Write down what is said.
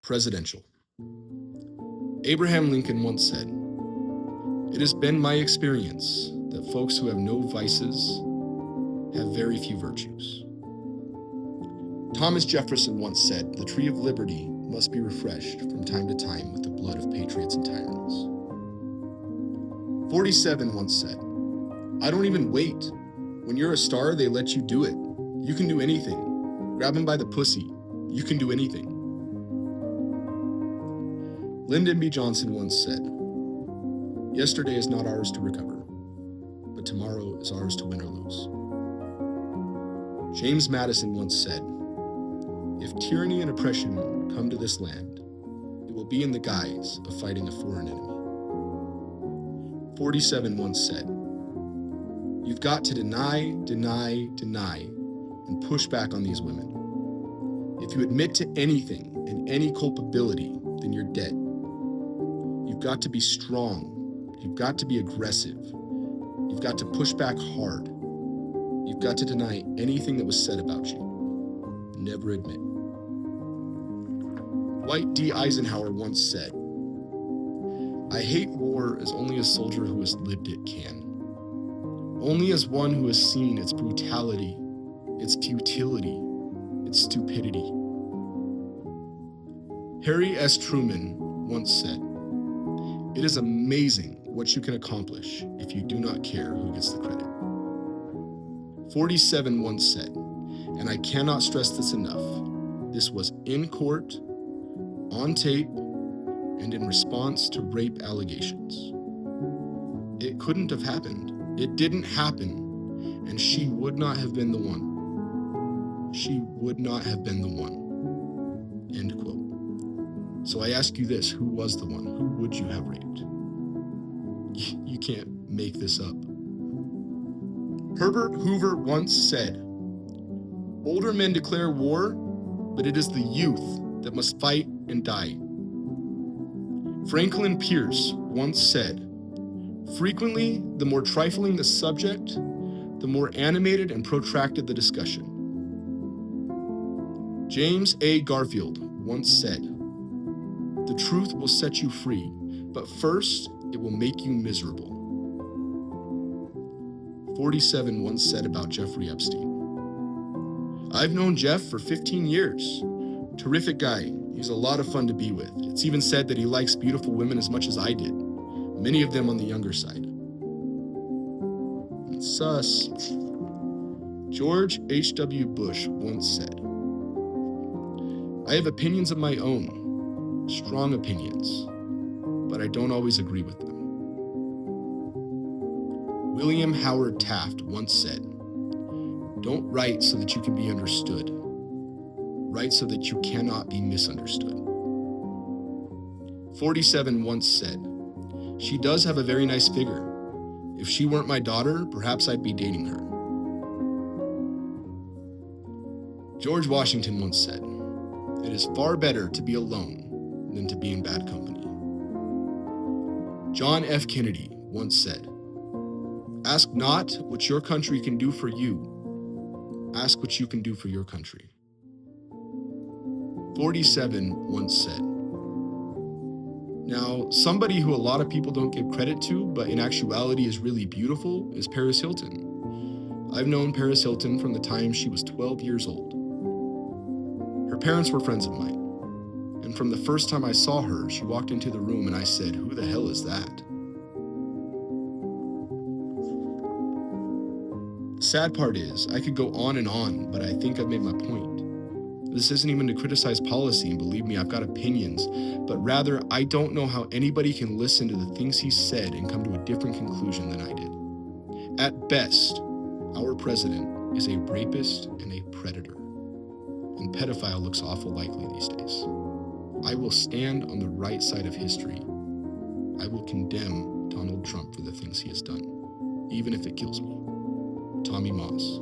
Presidential. Abraham Lincoln once said, "It has been my experience that folks who have no vices have very few virtues." Thomas Jefferson once said, "The tree of liberty must be refreshed from time to time with the blood of patriots and tyrants." 47 once said, "I don't even wait. When you're a star, they let you do it. You can do anything. Grab him by the pussy. You can do anything." Lyndon B. Johnson once said, "Yesterday is not ours to recover, but tomorrow is ours to win or lose." James Madison once said, "If tyranny and oppression come to this land, it will be in the guise of fighting a foreign enemy." 47 once said, "You've got to deny, and push back on these women. If you admit to anything and any culpability, then you're dead. You've got to be strong. You've got to be aggressive. You've got to push back hard. You've got to deny anything that was said about you. Never admit." Dwight D. Eisenhower once said, "I hate war as only a soldier who has lived it can. Only as one who has seen its brutality, its futility, its stupidity." Harry S. Truman once said, "It is amazing what you can accomplish if you do not care who gets the credit." 47 once said, and I cannot stress this enough, this was in court, on tape, and in response to rape allegations. It couldn't have happened. It didn't happen, and she would not have been the one. She would not have been the one. End quote. So I ask you this, who was the one? Who would you have raped? You can't make this up. Herbert Hoover once said, "Older men declare war, but it is the youth that must fight and die." Franklin Pierce once said, "Frequently, the more trifling the subject, the more animated and protracted the discussion." James A. Garfield once said, "The truth will set you free, but first it will make you miserable." 47 once said about Jeffrey Epstein, "I've known Jeff for 15 years. Terrific guy. He's a lot of fun to be with. It's even said that he likes beautiful women as much as I did, many of them on the younger side." Sus. George H.W. Bush once said, "I have opinions of my own, strong opinions, but I don't always agree with them." William Howard Taft once said, "Don't write so that you can be understood. Write so that you cannot be misunderstood." 47 once said, "She does have a very nice figure. If she weren't my daughter, perhaps I'd be dating her." George Washington once said, "It is far better to be alone than to be in bad company." John F. Kennedy once said, "Ask not what your country can do for you. Ask what you can do for your country." 47 once said, now, somebody who a lot of people don't give credit to, but in actuality is really beautiful, is Paris Hilton. I've known Paris Hilton from the time she was 12 years old. Her parents were friends of mine, and from the first time I saw her, she walked into the room and I said, "Who the hell is that?" The sad part is, I could go on and on, but I think I've made my point. This isn't even to criticize policy, and believe me, I've got opinions, but rather, I don't know how anybody can listen to the things he said and come to a different conclusion than I did. At best, our president is a rapist and a predator, and pedophile looks awful likely these days. I will stand on the right side of history. I will condemn Donald Trump for the things he has done, even if it kills me. Tommy Moss.